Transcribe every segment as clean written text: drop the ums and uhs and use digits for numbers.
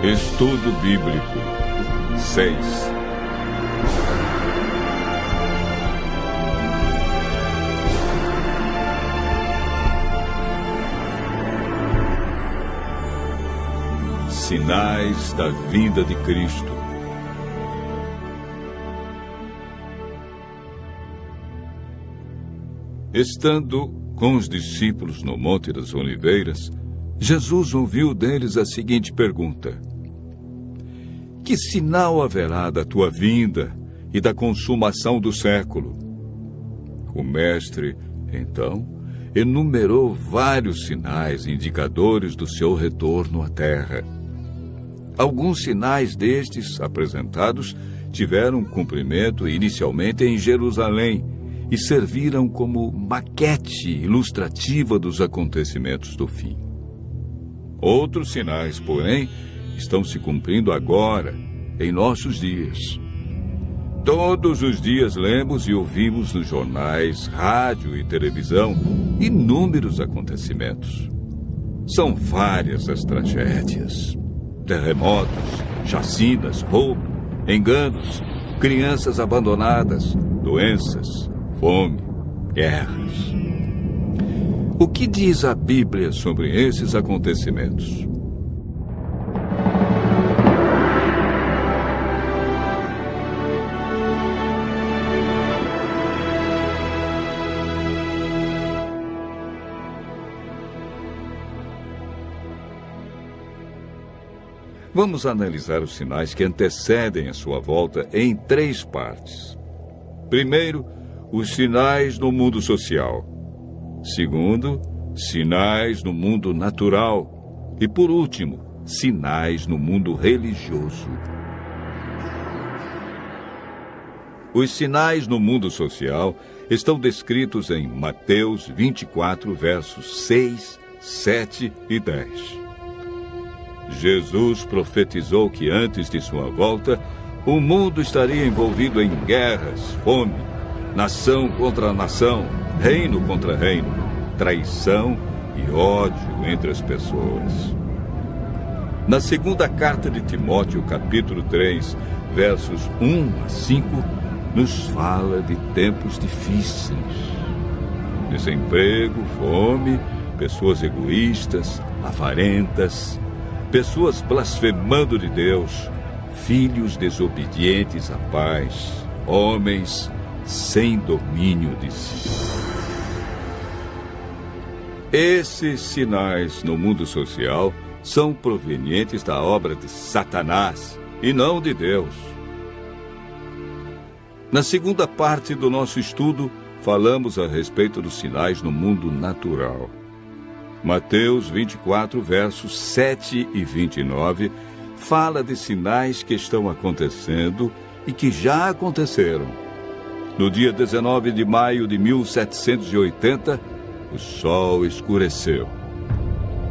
Estudo Bíblico 6. Sinais da vinda de Cristo. Estando com os discípulos no Monte das Oliveiras, Jesus ouviu deles a seguinte pergunta: que sinal haverá da tua vinda e da consumação do século? O mestre, então, enumerou vários sinais indicadores do seu retorno à terra. Alguns sinais destes apresentados tiveram cumprimento inicialmente em Jerusalém e serviram como maquete ilustrativa dos acontecimentos do fim. Outros sinais, porém, estão se cumprindo agora, em nossos dias. Todos os dias lemos e ouvimos nos jornais, rádio e televisão inúmeros acontecimentos. São várias as tragédias: terremotos, chacinas, roubo, enganos, crianças abandonadas, doenças, fome, guerras. O que diz a Bíblia sobre esses acontecimentos? Vamos analisar os sinais que antecedem a sua volta em 3 partes. Primeiro, os sinais no mundo social. Segundo, sinais no mundo natural. E, por último, sinais no mundo religioso. Os sinais no mundo social estão descritos em Mateus 24, versos 6, 7 e 10. Jesus profetizou que antes de sua volta, o mundo estaria envolvido em guerras, fome, nação contra nação, reino contra reino, traição e ódio entre as pessoas. Na segunda carta de Timóteo, capítulo 3, versos 1 a 5, nos fala de tempos difíceis. Desemprego, fome, pessoas egoístas, avarentas, pessoas blasfemando de Deus, filhos desobedientes à paz, homens sem domínio de si. Esses sinais no mundo social são provenientes da obra de Satanás e não de Deus. Na segunda parte do nosso estudo, falamos a respeito dos sinais no mundo natural. Mateus 24, versos 7 e 29, fala de sinais que estão acontecendo e que já aconteceram. No dia 19 de maio de 1780, o sol escureceu.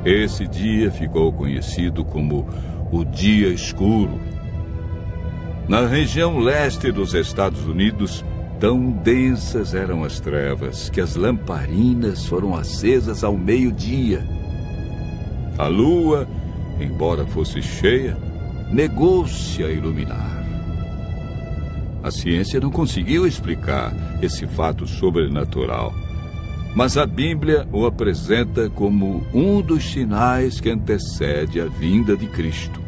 Esse dia ficou conhecido como o Dia Escuro. Na região leste dos Estados Unidos, tão densas eram as trevas que as lamparinas foram acesas ao meio-dia. A lua, embora fosse cheia, negou-se a iluminar. A ciência não conseguiu explicar esse fato sobrenatural, mas a Bíblia o apresenta como um dos sinais que antecede a vinda de Cristo.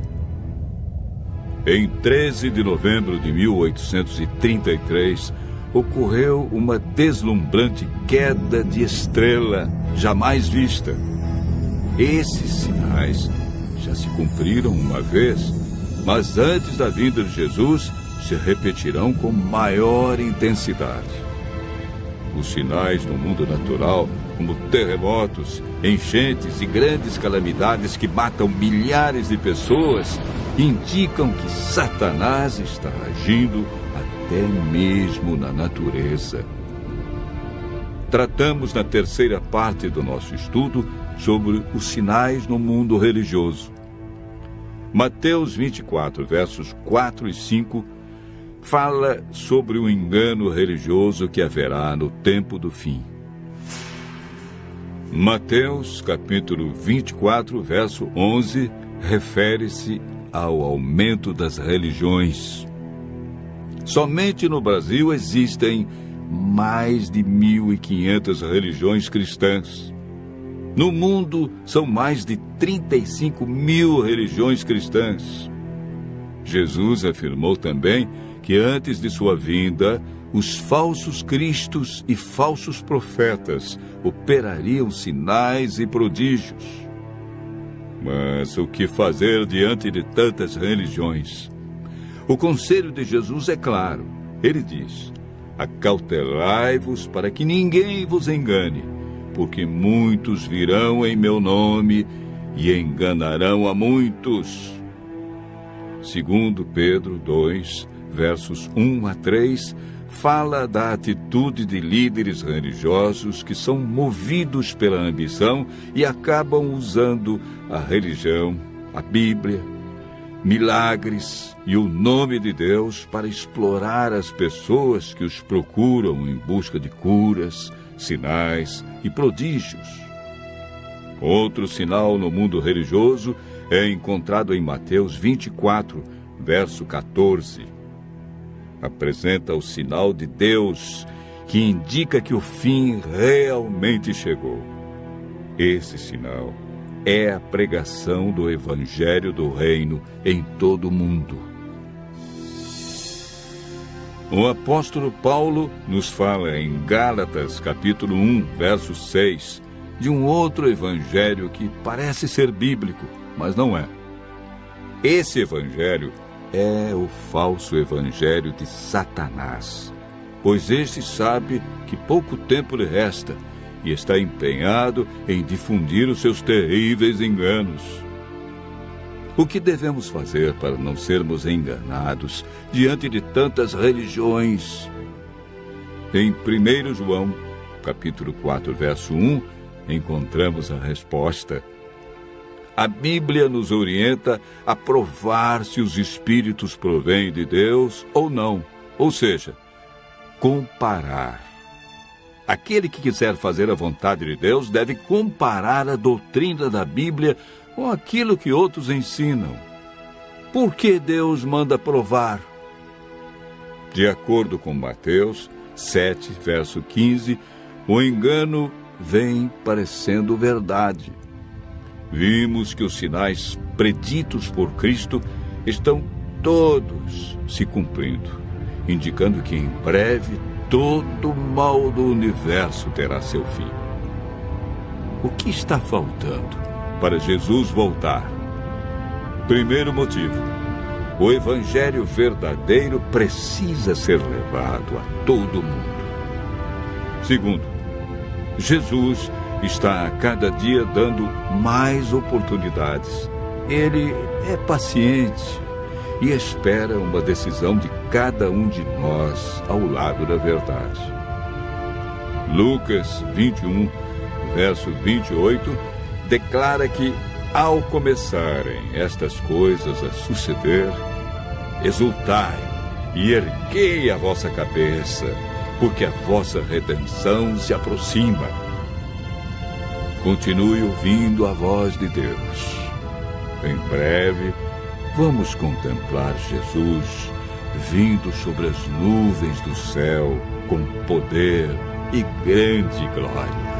Em 13 de novembro de 1833, ocorreu uma deslumbrante queda de estrela jamais vista. Esses sinais já se cumpriram uma vez, mas antes da vinda de Jesus se repetirão com maior intensidade. Os sinais no mundo natural, como terremotos, enchentes e grandes calamidades que matam milhares de pessoas, indicam que Satanás está agindo até mesmo na natureza. Tratamos na terceira parte do nosso estudo sobre os sinais no mundo religioso. Mateus 24, versos 4 e 5, fala sobre o engano religioso que haverá no tempo do fim. Mateus, capítulo 24, verso 11, refere-se ao aumento das religiões. Somente no Brasil existem mais de 1.500 religiões cristãs. No mundo, são mais de 35 mil religiões cristãs. Jesus afirmou também que antes de sua vinda, os falsos cristos e falsos profetas operariam sinais e prodígios. Mas o que fazer diante de tantas religiões? O conselho de Jesus é claro. Ele diz: acautelai-vos para que ninguém vos engane, porque muitos virão em meu nome e enganarão a muitos. Segundo Pedro 2, versos 1 a 3, fala da atitude de líderes religiosos que são movidos pela ambição e acabam usando a religião, a Bíblia, milagres e o nome de Deus para explorar as pessoas que os procuram em busca de curas, sinais e prodígios. Outro sinal no mundo religioso é encontrado em Mateus 24, verso 14. Apresenta o sinal de Deus, que indica que o fim realmente chegou. Esse sinal é a pregação do Evangelho do Reino em todo o mundo. O apóstolo Paulo nos fala em Gálatas, capítulo 1, verso 6, de um outro evangelho que parece ser bíblico, mas não é. Esse evangelho é o falso evangelho de Satanás, pois este sabe que pouco tempo lhe resta e está empenhado em difundir os seus terríveis enganos. O que devemos fazer para não sermos enganados diante de tantas religiões? Em 1 João, capítulo 4, verso 1, encontramos a resposta. A Bíblia nos orienta a provar se os espíritos provêm de Deus ou não, ou seja, comparar. Aquele que quiser fazer a vontade de Deus deve comparar a doutrina da Bíblia com aquilo que outros ensinam. Por que Deus manda provar? De acordo com Mateus 7, verso 15, o engano vem parecendo verdade. Vimos que os sinais preditos por Cristo estão todos se cumprindo, indicando que em breve todo o mal do universo terá seu fim. O que está faltando para Jesus voltar? Primeiro motivo: o evangelho verdadeiro precisa ser levado a todo mundo. Segundo, Jesus está a cada dia dando mais oportunidades. Ele é paciente e espera uma decisão de cada um de nós ao lado da verdade. Lucas 21, verso 28, declara que, ao começarem estas coisas a suceder, exultai e erguei a vossa cabeça, porque a vossa redenção se aproxima. Continue ouvindo a voz de Deus. Em breve, vamos contemplar Jesus vindo sobre as nuvens do céu com poder e grande glória.